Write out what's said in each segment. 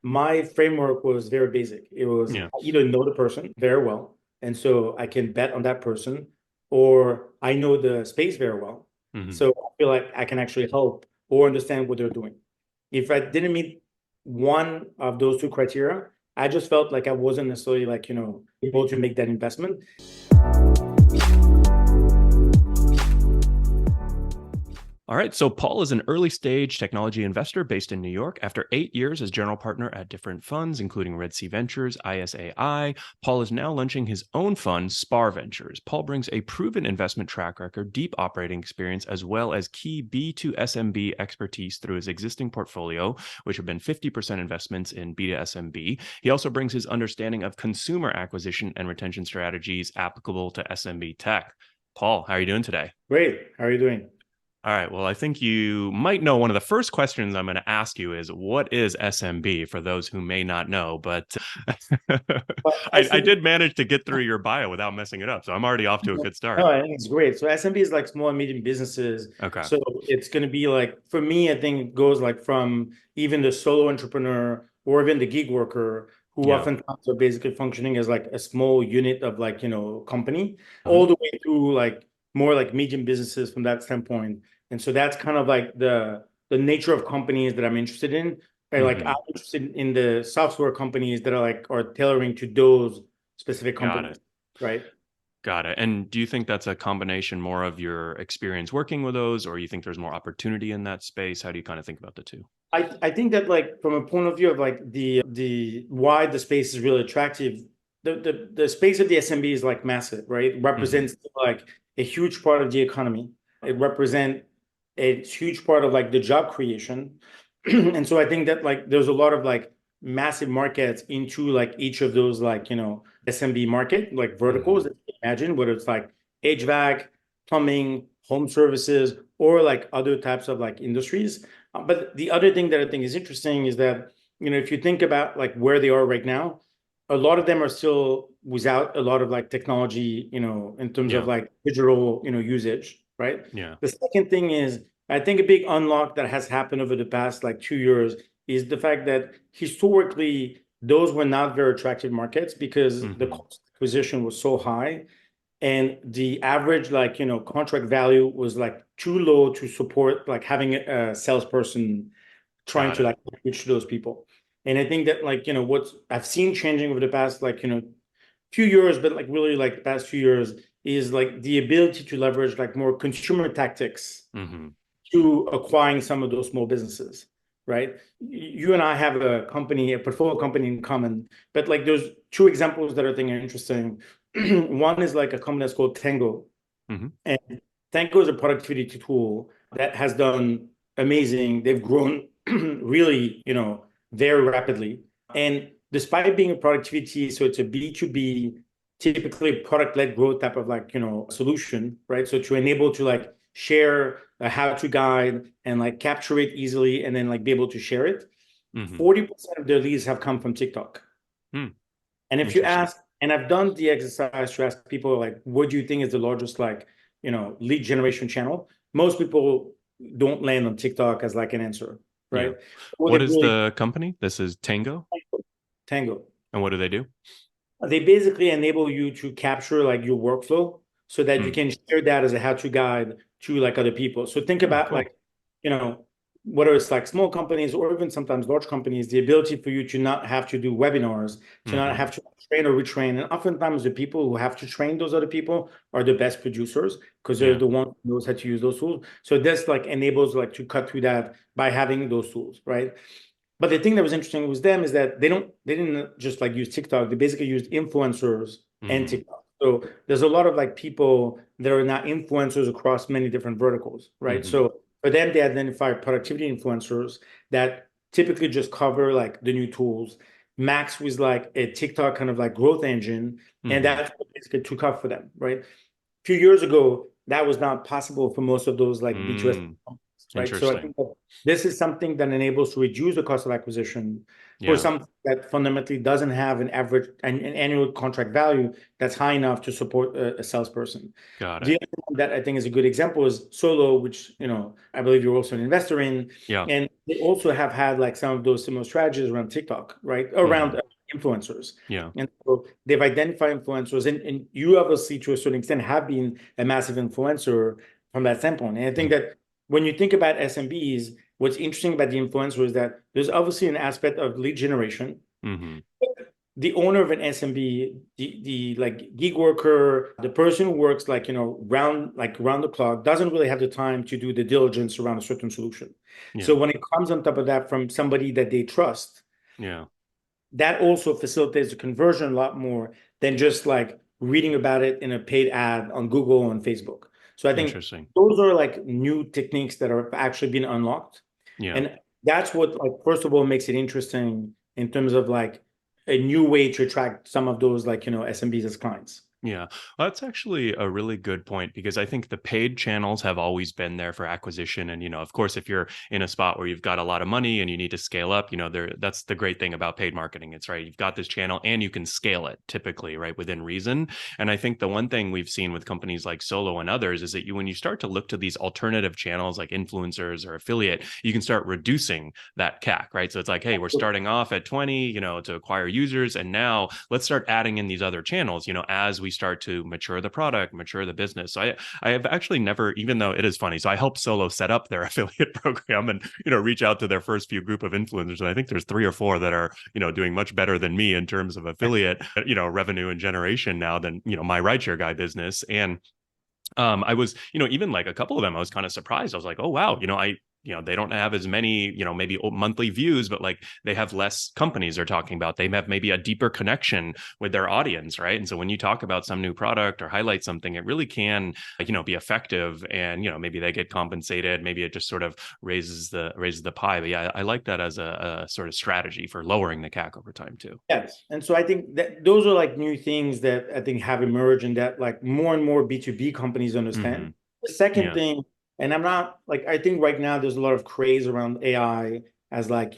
my framework was very basic. It was Yeah. I either know the person very well, and so I can bet on that person, or I know the space very well. Hmm. So I feel like I can actually help or understand what they're doing. If I didn't meet one of those two criteria, I just felt like I wasn't necessarily like, able to make that investment. All right. So Paul is an early stage technology investor based in New York. After 8 years as general partner at different funds, including Red Sea Ventures, ISAI, Paul is now launching his own fund, SPAR Ventures. Paul brings a proven investment track record, deep operating experience, as well as key B to SMB expertise through his existing portfolio, which have been 50% investments in B to SMB. He also brings his understanding of consumer acquisition and retention strategies applicable to SMB tech. Paul, how are you doing today? Great. How are you doing? All right. Well, I think you might know one of the first questions I'm going to ask you is what is SMB for those who may not know? But Well, I SMB, did manage to get through your bio without messing it up. So I'm already off to a good no, start. I think it's great. So SMB is like small and medium businesses. Okay. So it's going to be like, for me, I think it goes like from even the solo entrepreneur or even the gig worker who Yeah. oftentimes are basically functioning as like a small unit of like, company, Hmm. all the way through like more like medium businesses from that standpoint. And so that's kind of like the nature of companies that I'm interested in. And like I'm Hmm. interested in the software companies that are tailoring to those specific Got companies, it. right? Got it. And do you think that's a combination more of your experience working with those, or you think there's more opportunity in that space? How do you kind of think about the two? I think that like from a point of view of like the why the space is really attractive, the space of the SMB is like massive, right? It Hmm. represents like a huge part of the economy. It represents a huge part of like the job creation. And so I think that like there's a lot of like massive markets into like each of those like, SMB market, like verticals Hmm. that you can imagine, whether it's like HVAC, plumbing, home services, or like other types of like industries. But the other thing that I think is interesting is that, if you think about like where they are right now, a lot of them are still without a lot of like technology, in terms of Yeah. like digital, usage, right? Yeah. The second thing is, I think a big unlock that has happened over the past like 2 years is the fact that historically those were not very attractive markets because the Hmm. cost of acquisition was so high and the average like contract value was like too low to support like having a salesperson trying Got to it. like reach those people. And I think that like what I've seen changing over the past like few years, but like really like the past few years is like the ability to leverage like more consumer tactics Hmm. to acquiring some of those small businesses, right? You and I have a company, a portfolio company in common, but like there's two examples that I think are interesting. One is like a company that's called Tango, Hmm. and Tango is a productivity tool that has done amazing. They've grown really, very rapidly. And despite being a productivity, so it's a B2B, typically product-led growth type of like, solution, right? So to enable to like share a how-to guide and like capture it easily and then like be able to share it. Hmm. 40% of their leads have come from TikTok. Hmm. And if you Interesting. ask, and I've done the exercise to ask people like, what do you think is the largest like, lead generation channel? Most people don't land on TikTok as like an answer, Yeah. right? What they What is really the company? This is Tango. Tango. And what do they do? They basically enable you to capture like your workflow so that you Hmm. can share that as a how-to guide to like other people. So think Oh, about cool. like, whether it's like small companies or even sometimes large companies, the ability for you to not have to do webinars, to not Hmm. have to train or retrain. And oftentimes the people who have to train those other people are the best producers because they're Yeah. the one who knows how to use those tools. So this like enables like to cut through that by having those tools, right? But the thing that was interesting with them is that they didn't just like use TikTok. They basically used influencers and Hmm. TikTok. So there's a lot of like people that are not influencers across many different verticals, right? Hmm. So for them, they identify productivity influencers that typically just cover like the new tools. Max was like a TikTok kind of like growth engine, and Hmm. that's what basically took off for them, right? A few years ago, that was not possible for most of those like B2S Mm. companies, right? So I Interesting. think that this is something that enables to reduce the cost of acquisition, for Yeah. something that fundamentally doesn't have an annual contract value that's high enough to support a salesperson. Got The it. other one that I think is a good example is Solo, which, I believe you're also an investor in. Yeah. And they also have had like some of those similar strategies around TikTok, right? Around influencers. Yeah. And so they've identified influencers, and you obviously, to a certain extent, have been a massive influencer from that standpoint. And I think that when you think about SMBs, what's interesting about the influencer is that there's obviously an aspect of lead generation. Mm-hmm. The owner of an SMB, the like gig worker, the person who works round the clock, doesn't really have the time to do the diligence around a certain solution. So Yeah. when it comes on top of that from somebody that they trust, Yeah. that also facilitates the conversion a lot more than just like reading about it in a paid ad on Google and Facebook. So I think Interesting. those are like new techniques that are actually being unlocked. Yeah. And that's what, like, first of all, makes it interesting in terms of like a new way to attract some of those SMBs as clients. Yeah, well, that's actually a really good point because I think the paid channels have always been there for acquisition. And, of course, if you're in a spot where you've got a lot of money and you need to scale up, that's the great thing about paid marketing. It's right. You've got this channel and you can scale it typically, right, within reason. And I think the one thing we've seen with companies like Solo and others is that when you start to look to these alternative channels like influencers or affiliate, you can start reducing that CAC, right? So it's like, hey, we're starting off at 20, to acquire users. And now let's start adding in these other channels, as we start to mature the product, mature the business. So I have actually never, even though it is funny, so I helped Solo set up their affiliate program and, reach out to their first few group of influencers. And I think there's 3 or 4 that are, doing much better than me in terms of affiliate, revenue and generation now than, my rideshare guy business. And I was, even like a couple of them, I was kind of surprised. I was like, oh, wow, they don't have as many, maybe monthly views, but like they have less companies they're talking about. They have maybe a deeper connection with their audience, right? And so when you talk about some new product or highlight something, it really can, be effective. And maybe they get compensated. Maybe it just sort of raises the pie. But yeah, I like that as a sort of strategy for lowering the CAC over time too. Yes. And so I think that those are like new things that I think have emerged and that like more and more B2B companies understand. Mm-hmm. The second Yeah. thing, and I'm not like, I think right now there's a lot of craze around AI as like,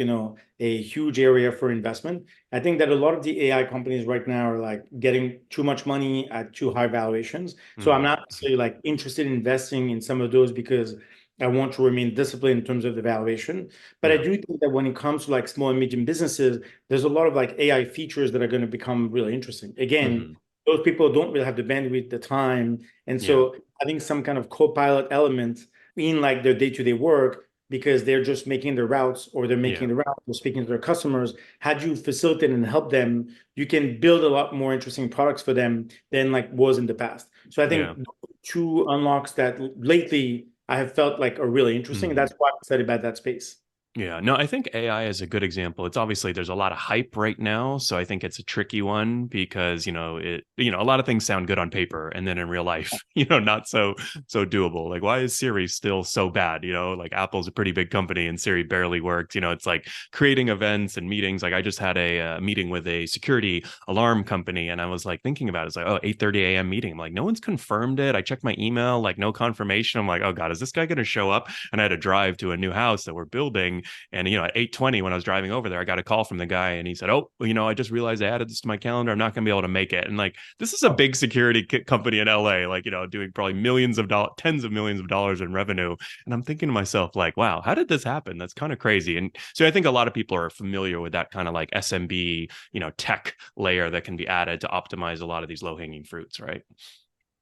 a huge area for investment. I think that a lot of the AI companies right now are like getting too much money at too high valuations. So I'm not necessarily like interested in investing in some of those because I want to remain disciplined in terms of the valuation. But I Yeah. do think that when it comes to like small and medium businesses, there's a lot of like AI features that are going to become really interesting. Again, Mm-hmm. those people don't really have the bandwidth, the time. And Yeah. so having some kind of co-pilot element in like their day-to-day work, because they're just making the routes or they're making Yeah. the routes or speaking to their customers, had you facilitate and help them, you can build a lot more interesting products for them than like was in the past. So I Yeah. think 2 unlocks that lately I have felt like are really interesting. And Mm-hmm. that's why I'm excited about that space. Yeah, no, I think AI is a good example. It's obviously there's a lot of hype right now, so I think it's a tricky one because, a lot of things sound good on paper and then in real life, not so doable. Like why is Siri still so bad? Like Apple's a pretty big company and Siri barely worked. It's like creating events and meetings. Like I just had a meeting with a security alarm company and I was like thinking about it. It's like, oh, 8:30 a.m. meeting. I'm like, no one's confirmed it. I checked my email, like no confirmation. I'm like, oh God, is this guy going to show up? And I had to drive to a new house that we're building. And, at 8:20, when I was driving over there, I got a call from the guy and he said, oh, I just realized I added this to my calendar. I'm not going to be able to make it. And like, this is a big security company in LA, like, doing probably millions of dollars, tens of millions of dollars in revenue. And I'm thinking to myself, like, wow, how did this happen? That's kind of crazy. And so I think a lot of people are familiar with that kind of like SMB, tech layer that can be added to optimize a lot of these low hanging fruits, right?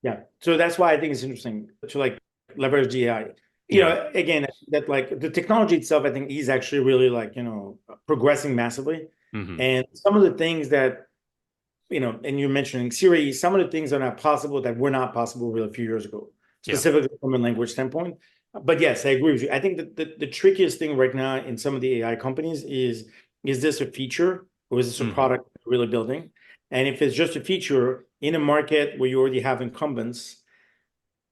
Yeah. So that's why I think it's interesting to like leverage the AI. Yeah. Again, that like the technology itself, I think is actually really like, progressing massively. Mm-hmm. And some of the things that, and you're mentioning Siri, some of the things are not possible that were not possible really a few years ago, Yeah. specifically from a language standpoint. But yes, I agree with you. I think that the trickiest thing right now in some of the AI companies is this a feature or is this a Mm-hmm. product we're really building? And if it's just a feature in a market where you already have incumbents,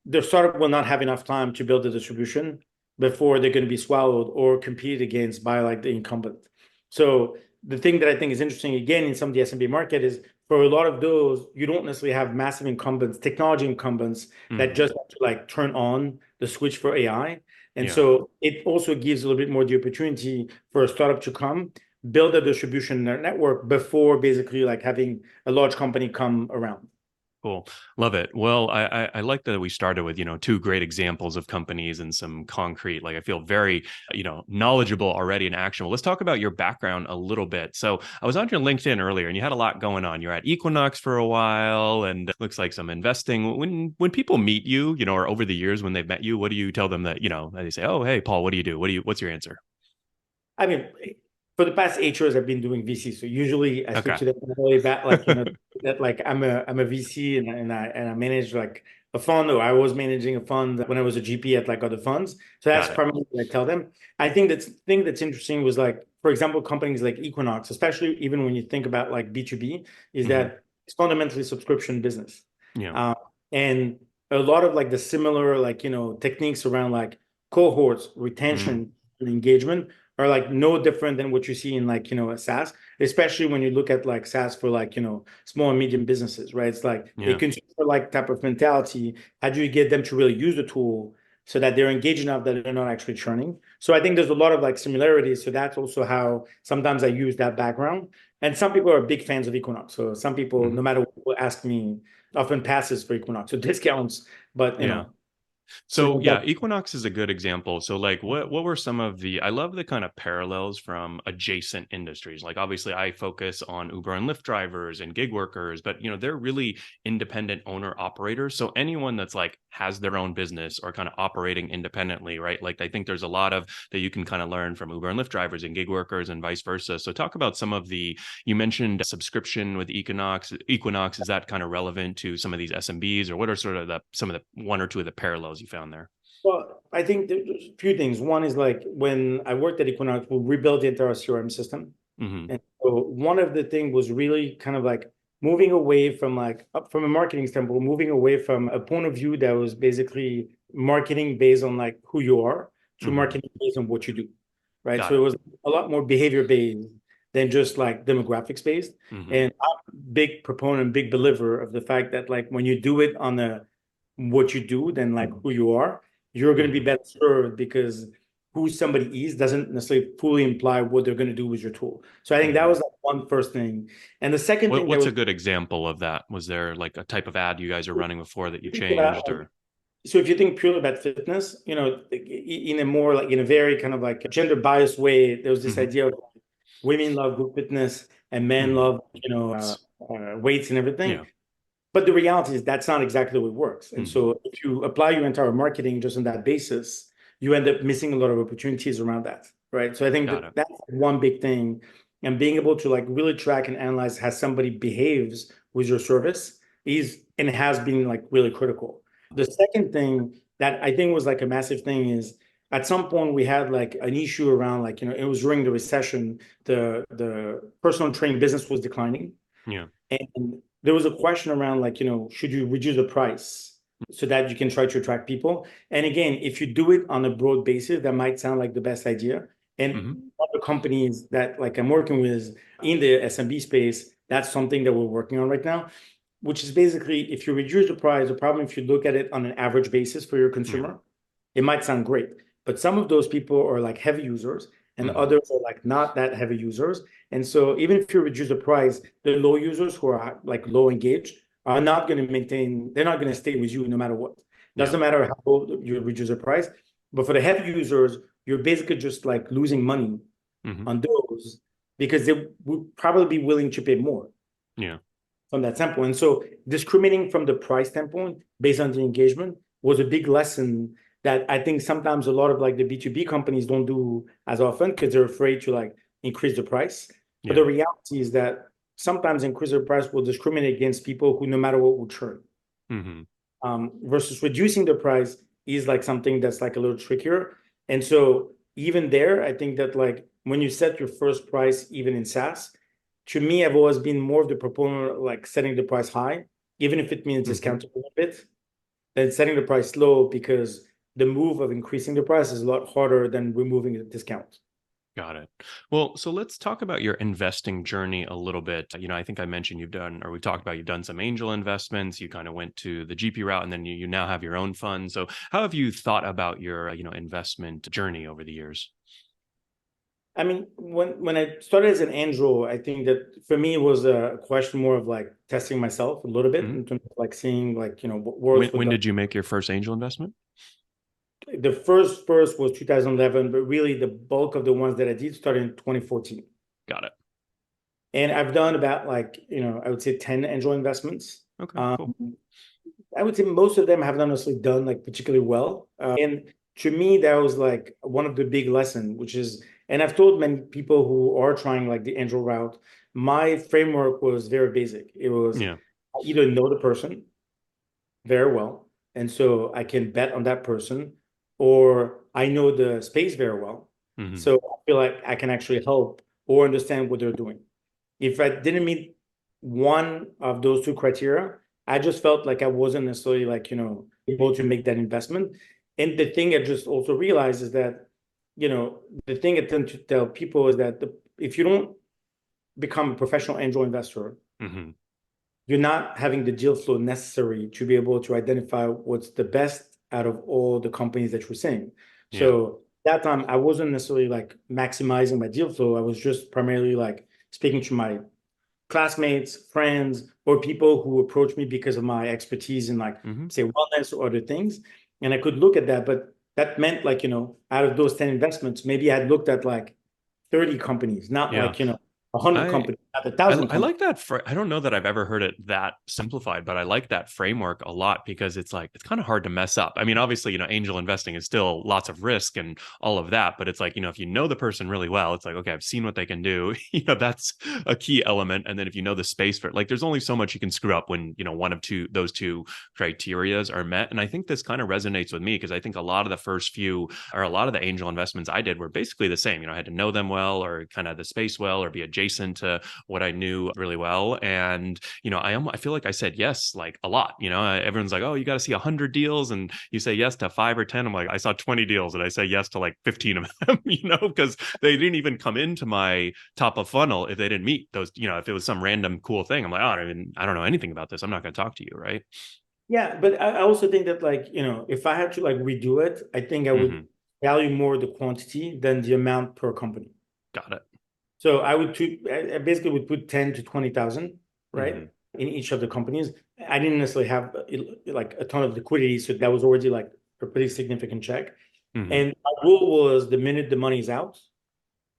the startup will not have enough time to build the distribution before they're going to be swallowed or competed against by like the incumbent. So the thing that I think is interesting again in some of the SMB market is for a lot of those, you don't necessarily have massive incumbents, technology incumbents that Mm-hmm. just have to like turn on the switch for AI. And Yeah. so it also gives a little bit more the opportunity for a startup to come build a distribution network before basically like having a large company come around. Cool. Love it. Well, I like that we started with, two great examples of companies and some concrete, like I feel very, knowledgeable already and actionable. Let's talk about your background a little bit. So I was on your LinkedIn earlier and you had a lot going on. You're at Equinox for a while and it looks like some investing. When people meet you, or over the years when they've met you, what do you tell them that, they say, oh, hey, Paul, what do you do? What's your answer? I mean, for the past 8 years, I've been doing VC. So usually I speak Okay. to them really bad, like, that like I'm a VC and I manage like a fund, or I was managing a fund when I was a GP at like other funds. So that's Got it. primarily what I tell them. I think that's thing that's interesting was like, for example, companies like Equinox, especially even when you think about like B2B, is Hmm. that it's fundamentally subscription business. Yeah. Uh, and a lot of like the similar like, techniques around like cohorts, Mm. retention, and engagement are like no different than what you see in like, a SaaS, especially when you look at like SaaS for like, small and medium businesses, right? It's like a Yeah. consumer like type of mentality. How do you get them to really use the tool so that they're engaged enough that they're not actually churning? So I think there's a lot of like similarities. So that's also how sometimes I use that background. And some people are big fans of Equinox. So some people, Hmm. no matter what, will ask me, often passes for Equinox. So discounts, but Yeah. So similar yeah, type. Equinox is a good example. So like what were some of the I love the kind of parallels from adjacent industries. Like obviously I focus on Uber and Lyft drivers and gig workers, but they're really independent owner operators. So anyone that's like has their own business or kind of operating independently, right? Like I think there's a lot of that you can kind of learn from Uber and Lyft drivers and gig workers and vice versa. So talk about some of the you mentioned subscription with Equinox. Equinox, is that kind of relevant to some of these SMBs or what are sort of the some of the one or two of the parallels you found there? Well, I think there's a few things. One is like when I worked at Equinox, we rebuilt the entire CRM system. Hmm. And so one of the things was really kind of like moving away from like from a marketing standpoint, moving away from a point of view that was basically marketing based on like who you are to Hmm. marketing based on what you do. Right. Got So it it. was a lot more behavior based than just like demographics based. Hmm. And I'm a big proponent, big believer of the fact that like when you do it on the what you do than like who you are, you're going to be Hmm. better served because who somebody is doesn't necessarily fully imply what they're going to do with your tool. So I think that Hmm. was like one first thing. And the second thing that What's was a good example of that? Was there like a type of ad you guys are running before that you about, changed or? so if you think purely about fitness, in a more like in a very kind of like gender biased way, there was this Hmm. idea of women love good fitness and men Hmm. love, weights and everything. Yeah. But the reality is that's not exactly the way it works. And Hmm. so if you apply your entire marketing just on that basis, you end up missing a lot of opportunities around that, right? So I think Got that it. that's one big thing. And being able to like really track and analyze how somebody behaves with your service is and has been like really critical. The second thing that I think was like a massive thing is at some point we had like an issue around like, it was during the recession, the personal training business was declining. Yeah. And there was a question around like, should you reduce the price so that you can try to attract people? And again, if you do it on a broad basis, that might sound like the best idea. Hmm. And other companies that like I'm working with in the SMB space, that's something that we're working on right now, which is basically if you reduce the price, the problem if you look at it on an average basis for your Yeah. consumer, it might sound great. But some of those people are like heavy users and Hmm. others are like not that heavy users. And so even if you reduce the price, the low users who are like low engaged are not going to maintain, they're not going to stay with you no matter what. Yeah. Doesn't matter how low you reduce the price. But for the heavy users, you're basically just like losing money Hmm. on those because they would probably be willing to pay more Yeah. from that standpoint. And so discriminating from the price standpoint based on the engagement was a big lesson that I think sometimes a lot of like the B2B companies don't do as often because they're afraid to like increase the price. But the Yeah. reality is that sometimes increase the price will discriminate against people who no matter what will churn. Hmm. Versus reducing the price is like something that's like a little trickier. And so even there, I think that like when you set your first price, even in SaaS, to me, I've always been more of the proponent of like setting the price high, even if it means Hmm. discounting a little bit, than setting the price low because the move of increasing the price is a lot harder than removing the discount. Got it. Well, so let's talk about your investing journey a little bit. I think I mentioned you've done, or we talked about you've done some angel investments. You kind of went to the GP route, and then you now have your own fund. So, how have you thought about your, investment journey over the years? I mean, when I started as an angel, I think that for me it was a question more of like testing myself a little bit Mhm. in terms of like seeing like, what works with When the did you make your first angel investment? first was 2011, but really the bulk of the ones that I did started in 2014. Got it. And I've done about like, I would say 10 angel investments. Okay, Um, cool. I would say most of them have not necessarily done like particularly well. And to me, that was like one of the big lessons, which is, and I've told many people who are trying like the angel route, my framework was very basic. It was Yeah. I either know the person very well, and so I can bet on that person, or I know the space very well. Hmm. So I feel like I can actually help or understand what they're doing. If I didn't meet one of those two criteria, I just felt like I wasn't necessarily like, able to make that investment. And the thing I just also realized is that, the thing I tend to tell people is that if you don't become a professional angel investor, Hmm. you're not having the deal flow necessary to be able to identify what's the best out of all the companies that you're seeing. Yeah. So that time I wasn't necessarily like maximizing my deal flow. I was just primarily like speaking to my classmates, friends, or people who approach me because of my expertise in like, Hmm. say, wellness or other things. And I could look at that, but that meant like, out of those 10 investments, maybe I had looked at like 30 companies, not Yeah. like, 100 I companies, not a I, thousand I companies. like that. I don't know that I've ever heard it that simplified, but I like that framework a lot because it's like, it's kind of hard to mess up. I mean, obviously, angel investing is still lots of risk and all of that, but it's like, if you know the person really well, it's like, okay, I've seen what they can do. That's a key element. And then if you know the space for it, like, there's only so much you can screw up when, one of those two criterias are met. And I think this kind of resonates with me because I think a lot of the first few or a lot of the angel investments I did were basically the same. I had to know them well or kind of the space well or be adjacent to what I knew really well. And, I feel like I said yes, like a lot, everyone's like, oh, you got to see 100 deals and you say yes to 5 or 10. I'm like, I saw 20 deals and I say yes to like 15 of them, because they didn't even come into my top of funnel if they didn't meet those, if it was some random cool thing. I'm like, oh, I don't know anything about this. I'm not going to talk to you. Right. Yeah, but I also think that like, if I had to like redo it, I think I would Hmm. value more the quantity than the amount per company. Got it. So I basically would put 10 to 20,000, right? Hmm. In each of the companies. I didn't necessarily have like a ton of liquidity, so that was already like a pretty significant check. Hmm. And my rule was the minute the money's out,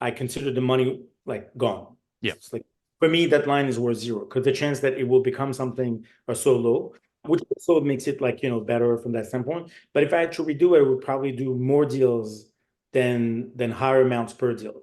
I consider the money like gone. Yeah. It's like for me, that line is worth zero because the chance that it will become something are so low, which also makes it like, better from that standpoint. But if I had to redo it, I would probably do more deals than higher amounts per deal.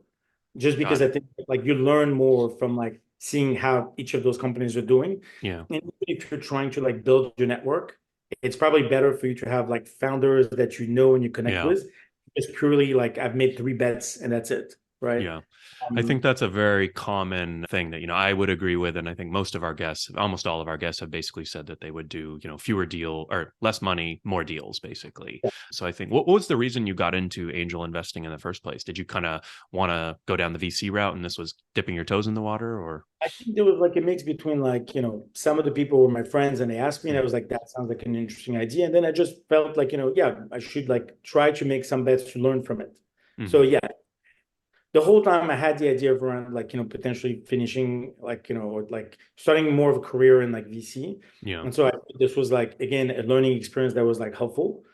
Just because Got I it. think like you learn more from like seeing how each of those companies are doing. Yeah. And if you're trying to like build your network, it's probably better for you to have like founders that you know and you connect Yeah. with. It's purely like I've made three bets and that's it, right? Yeah. I think Um, that's a very common thing that, I would agree with. And I think most of our guests, almost all of our guests have basically said that they would do, fewer deal or less money, more deals, basically. So I think what was the reason you got into angel investing in the first place? Did you kind of want to go down the VC route and this was dipping your toes in the water or? I think there was like a mix between like, some of the people were my friends and they asked me and I was like, that sounds like an interesting idea. And then I just felt like, yeah, I should like try to make some bets to learn from it. So Hmm. yeah, the whole time I had the idea of around like, potentially finishing like, or like starting more of a career in like VC. Yeah. And so this was like, again, a learning experience that was like helpful.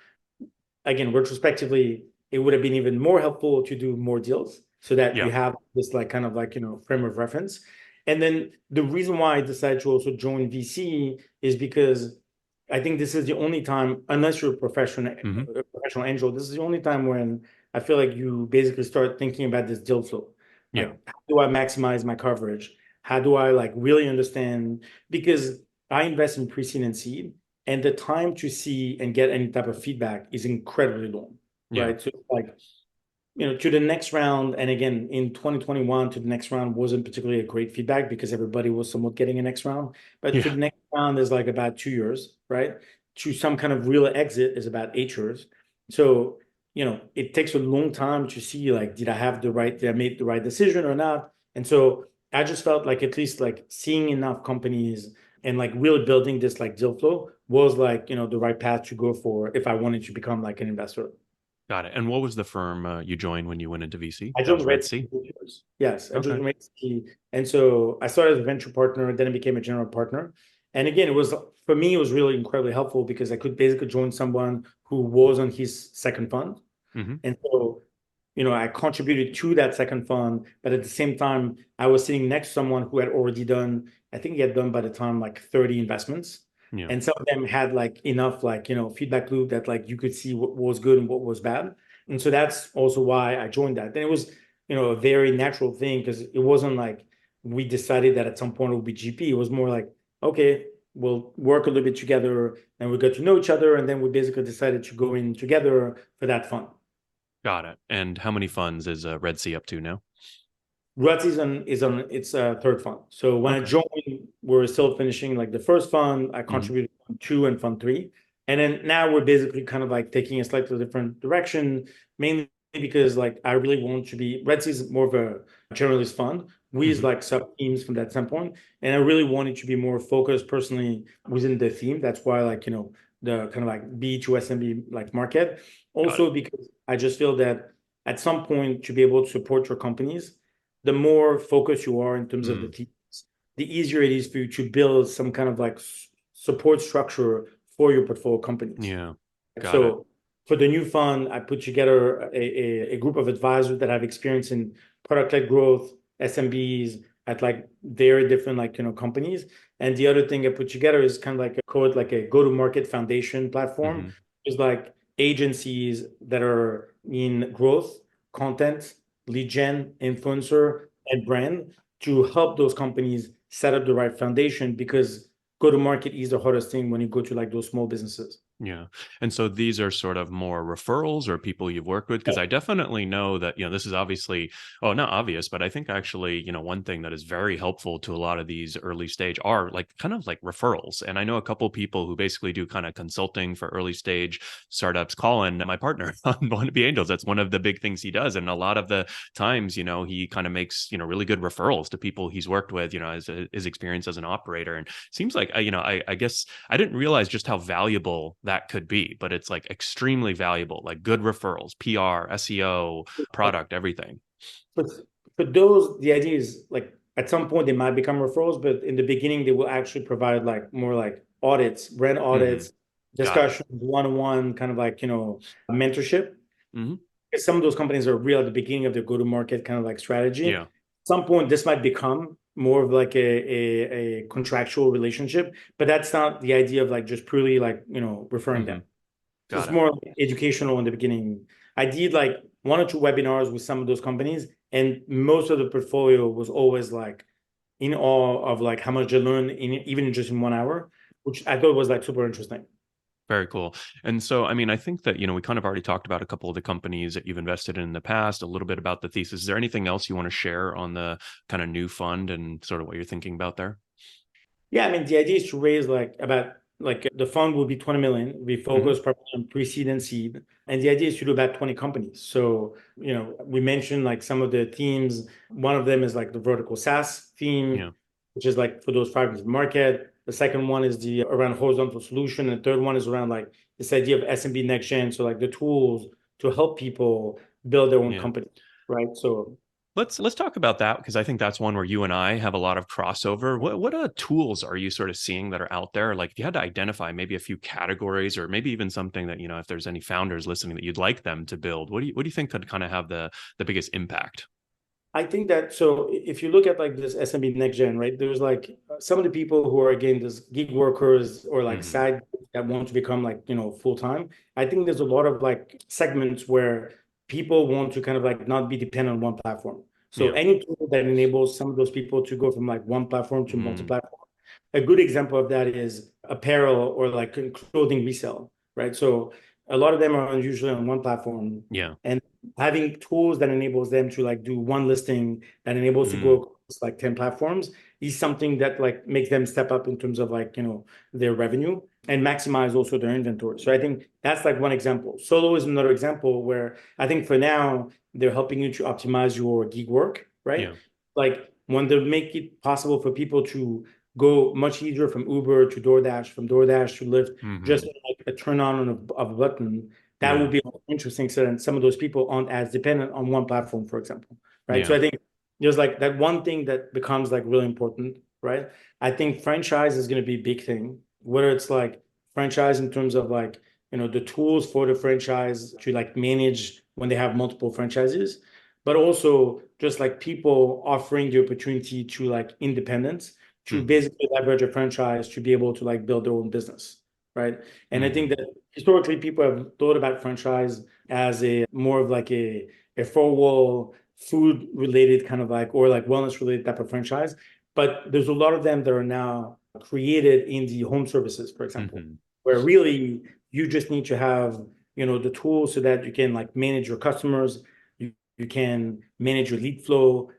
Again, retrospectively, it would have been even more helpful to do more deals so that Yeah. you have this like kind of like, frame of reference. And then the reason why I decided to also join VC is because I think this is the only time, unless you're Hmm. a professional angel, this is the only time when I feel like you basically start thinking about this deal flow. Yeah. Like, how do I maximize my coverage? How do I like really understand? Because I invest in pre-seed and seed, and the time to see and get any type of feedback is incredibly long, Yeah. right? So like, to the next round, and again, in 2021 to the next round wasn't particularly a great feedback because everybody was somewhat getting a next round. But to Yeah. the next round is like about 2 years, right? To some kind of real exit is about 8 years. So, it takes a long time to see like, did I make the right decision or not? And so I just felt like at least like seeing enough companies and like really building this like deal flow was like, the right path to go for if I wanted to become like an investor. Got it. And what was the firm you joined when you went into VC? I That joined was Red Red Sea Sea. Ventures. Yes, I Okay. joined Red Sea. And so I started as a venture partner, then I became a general partner. And again, it was for me, it was really incredibly helpful because I could basically join someone who was on his second fund. Hmm. And so, I contributed to that second fund, but at the same time, I was sitting next to someone who had already done, I think he had done by the time like 30 investments. Yeah. And some of them had like enough like, feedback loop that like you could see what was good and what was bad. And so that's also why I joined that. Then it was, a very natural thing because it wasn't like we decided that at some point it would be GP. It was more like, okay, we'll work a little bit together and we got to know each other. And then we basically decided to go in together for that fund. Got it. And how many funds is Red Sea up to now? Rutz is on its third fund. So when I Okay. joined, we're still finishing like the first fund. I Hmm. contributed fund two and fund three. And then now we're basically kind of like taking a slightly different direction, mainly because like I really want to be Red Sea is more of a generalist fund. We is Hmm. like sub themes from that standpoint. And I really wanted to be more focused personally within the theme. That's why like, the kind of like B to SMB like market. Got it. Also because I just feel that at some point to be able to support your companies the more focused you are in terms of the Mm. teams, the easier it is for you to build some kind of like support structure for your portfolio companies. Yeah. Got it. So for the new fund, I put together a group of advisors that have experience in product-led growth, SMBs at like very different like companies. And the other thing I put together is kind of like a code like a go-to-market foundation platform. Hmm. Is like agencies that are in growth, content, lead gen, influencer, and brand to help those companies set up the right foundation because go-to-market is the hardest thing when you go to like those small businesses. Yeah. And so these are sort of more referrals or people you've worked with? Because I definitely know that, this is obviously, oh, not obvious, but I think actually, one thing that is very helpful to a lot of these early stage are like kind of like referrals. And I know a couple people who basically do kind of consulting for early stage startups. Colin, my partner on One of the Angels, that's one of the big things he does. And a lot of the times, he kind of makes, really good referrals to people he's worked with, as his experience as an operator. And seems like, I guess I didn't realize just how valuable that could be, but it's like extremely valuable, like good referrals, PR, SEO, product, everything. But for those, the idea is like at some point they might become referrals, but in the beginning they will actually provide like more like audits, brand Hmm. audits, Got it. discussions, one-on-one kind of like, mentorship. Hmm. Because some of those companies are real at the beginning of their go-to-market kind of like strategy. At Yeah. some point, this might become more of like a contractual relationship, but that's not the idea of like just purely like, referring Hmm. them. So Got it's it. more educational in the beginning. I did like one or two webinars with some of those companies, and most of the portfolio was always like in awe of like how much they learned in even just in 1 hour, which I thought was like super interesting. Very cool. And so, I mean, I think that, we kind of already talked about a couple of the companies that you've invested in the past, a little bit about the thesis. Is there anything else you want to share on the kind of new fund and sort of what you're thinking about there? Yeah, I mean, the idea is to raise like about like the fund will be 20 million. We Hmm. focus probably on pre-seed and seed. And the idea is to do about 20 companies. So, we mentioned like some of the themes. One of them is like the vertical SaaS theme, Yeah. which is like for those fragmented market. The second one is the around horizontal solution. And the third one is around like this idea of SMB next gen. So like the tools to help people build their own Yeah. company, right? So Let's talk about that because I think that's one where you and I have a lot of crossover. What tools are you sort of seeing that are out there? Like if you had to identify maybe a few categories or maybe even something that, if there's any founders listening that you'd like them to build, what do you think could kind of have the biggest impact? I think that so if you look at like this SMB next gen, right? There's like some of the people who are again this gig workers or like Hmm. side that want to become like full time. I think there's a lot of like segments where people want to kind of like not be dependent on one platform. So Yeah. any tool that enables some of those people to go from like one platform to Mm, multi-platform. A good example of that is apparel or like clothing resale, right? So a lot of them are usually on one platform, yeah. and having tools that enables them to like do one listing that enables to go Mm, across like 10 platforms is something that like makes them step up in terms of like their revenue and maximize also their inventory. So I think that's like one example. Solo is another example where I think for now they're helping you to optimize your gig work, right? yeah. Like when they make it possible for people to go much easier from Uber to DoorDash, from DoorDash to Lyft, just Hmm. like a turn on of a button. That Yeah. would be interesting. So then some of those people aren't as dependent on one platform, for example, right? So Yeah. I think there's like that one thing that becomes like really important, right? I think franchise is going to be a big thing, whether it's like franchise in terms of like, the tools for the franchise to like manage when they have multiple franchises, but also just like people offering the opportunity to like independence to Hmm. basically leverage a franchise to be able to like build their own business, right? And I think Hmm. that historically people have thought about franchise as a more of like a four-wall food related kind of like or like wellness related type of franchise. But there's a lot of them that are now created in the home services, for example, Hmm. where really you just need to have, the tools so that you can like manage your customers, you can manage your lead flow,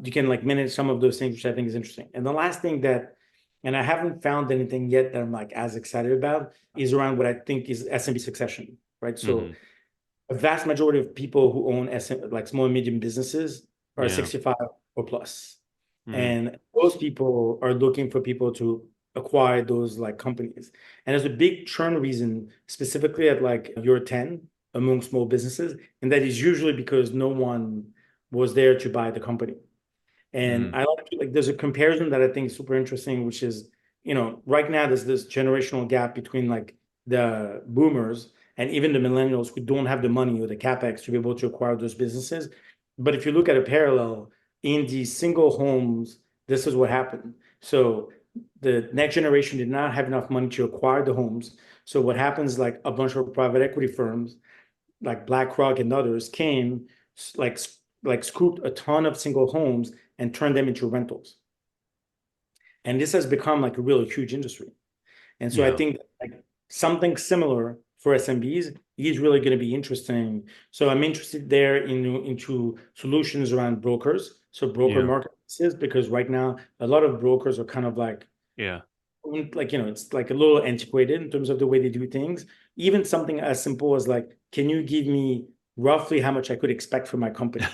you can like manage some of those things, which I think is interesting. And the last thing that, and I haven't found anything yet that I'm like as excited about, is around what I think is SMB succession, right? So Hmm. a vast majority of people who own like small and medium businesses are Yeah. 65 or plus. Hmm. And those people are looking for people to acquire those like companies. And there's a big churn reason specifically at like year 10 among small businesses. And that is usually because no one was there to buy the company. And Hmm. I like there's a comparison that I think is super interesting, which is, right now there's this generational gap between like the boomers and even the millennials who don't have the money or the capex to be able to acquire those businesses. But if you look at a parallel in the single homes, this is what happened. So the next generation did not have enough money to acquire the homes. So what happens, like a bunch of private equity firms like BlackRock and others came, like scooped a ton of single homes and turned them into rentals. And this has become like a really huge industry. And so I Yeah. think like something similar for SMBs is really going to be interesting. So I'm interested there into solutions around brokers. So broker Yeah. marketplaces, because right now a lot of brokers are kind of Yeah. like, it's like a little antiquated in terms of the way they do things. Even something as simple as like, can you give me roughly how much I could expect from my company?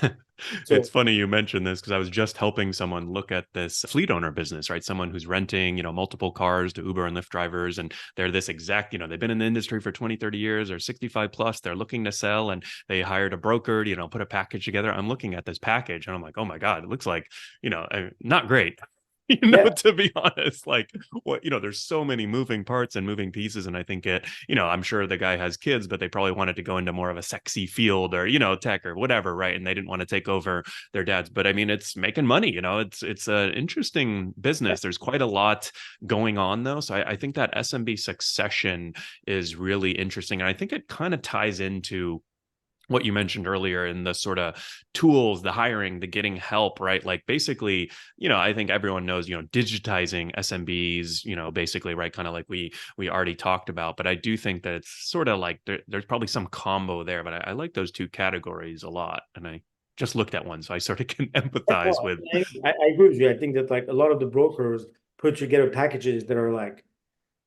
It's So funny you mentioned this because I was just helping someone look at this fleet owner business, right? Someone who's renting, multiple cars to Uber and Lyft drivers. And they're this exact, they've been in the industry for 20, 30 years or 65 plus. They're looking to sell and they hired a broker to, put a package together. I'm looking at this package and I'm like, oh my God, it looks like, not great. yeah, To be honest, like what, there's so many moving parts and moving pieces. And I think I'm sure the guy has kids, but they probably wanted to go into more of a sexy field or, tech or whatever, right? And they didn't want to take over their dads. But I mean, it's making money, it's an interesting business. There's quite a lot going on though. So I think that SMB succession is really interesting. And I think it kind of ties into what you mentioned earlier in the sort of tools, the hiring, the getting help, right? Like basically, I think everyone knows, digitizing SMBs, basically, right? Kind of like we already talked about. But I do think that it's sort of like there's probably some combo there. But I like those two categories a lot. And I just looked at one, so I sort of can empathize with. I agree with you. I think that like a lot of the brokers put together packages that are like,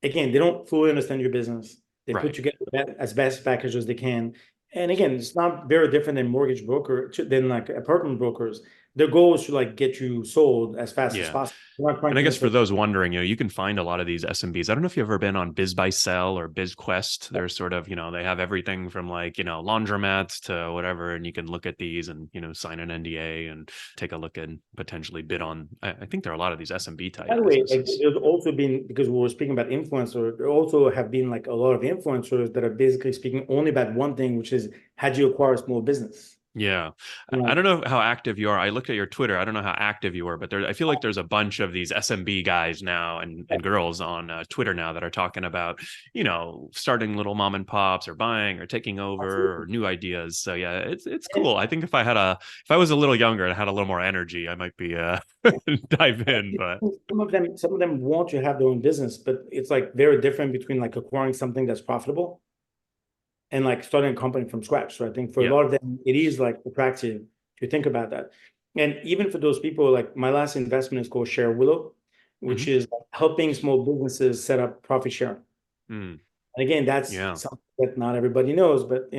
again, they don't fully understand your business. They put Right. together as best package as they can. And again, it's not very different than mortgage broker than like apartment brokers. Their goal is to like get you sold as fast as Yeah. possible. They're not trying And I to guess for necessarily. those wondering, you can find a lot of these SMBs. I don't know if you've ever been on Biz by Sell or BizQuest. They're sort of, they have everything from like, laundromats to whatever. And you can look at these and, sign an NDA and take a look and potentially bid on. I think there are a lot of these SMB By type the way, like businesses. there's also been, because we were speaking about influencers, there also have been like a lot of influencers that are basically speaking only about one thing, which is how do you acquire a small business? Yeah. I You don't know how active you are. I looked at your Twitter. I don't know how active you are, but I feel like there's a bunch of these SMB guys now and girls on Twitter now that are talking about, starting little mom and pops or buying or taking over or absolutely. new ideas. So yeah, it's And cool. I think if I was a little younger and had a little more energy, I might be dive in, but some of them want to have their own business, but it's like very different between like acquiring something that's profitable and like starting a company from scratch. So I think for a yeah. lot of them, it is like attractive to think about that. And even for those people, like my last investment is called Share Willow, which Hmm. is helping small businesses set up profit sharing. Mm, And again, that's yeah. something that not everybody knows, but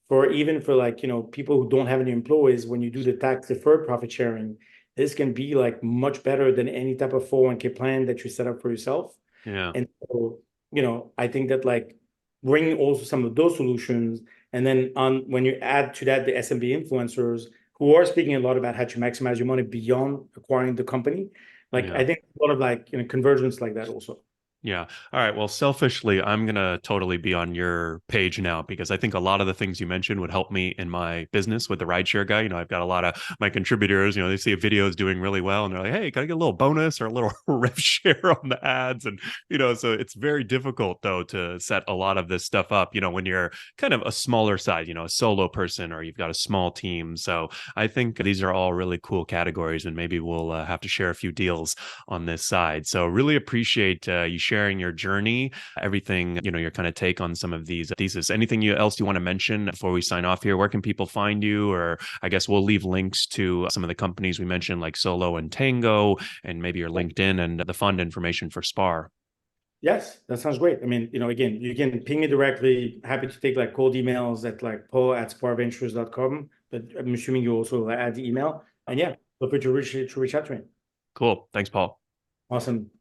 for even for like, people who don't have any employees, when you do the tax deferred profit sharing, this can be like much better than any type of 401k plan that you set up for yourself. Yeah. And so, I think that like bringing also some of those solutions. And then when you add to that the SMB influencers who are speaking a lot about how to maximize your money beyond acquiring the company, like I think a lot of like convergence like that also. Yeah. All right. Well, selfishly, I'm going to totally be on your page now because I think a lot of the things you mentioned would help me in my business with the rideshare guy. I've got a lot of my contributors, they see a video is doing really well and they're like, hey, can I get a little bonus or a little rev share on the ads? And, so it's very difficult though to set a lot of this stuff up, when you're kind of a smaller size, a solo person or you've got a small team. So I think these are all really cool categories and maybe we'll have to share a few deals on this side. So really appreciate you sharing your journey, everything, your kind of take on some of these theses. Anything else you want to mention before we sign off here? Where can people find you? Or I guess we'll leave links to some of the companies we mentioned like Solo and Tango, and maybe your LinkedIn and the fund information for SPAR. Yes, that sounds great. I mean, again, you can ping me directly. Happy to take like cold emails at like paul@sparventures.com. But I'm assuming you also add the email. And yeah, feel free to reach out to me. Cool. Thanks, Paul. Awesome.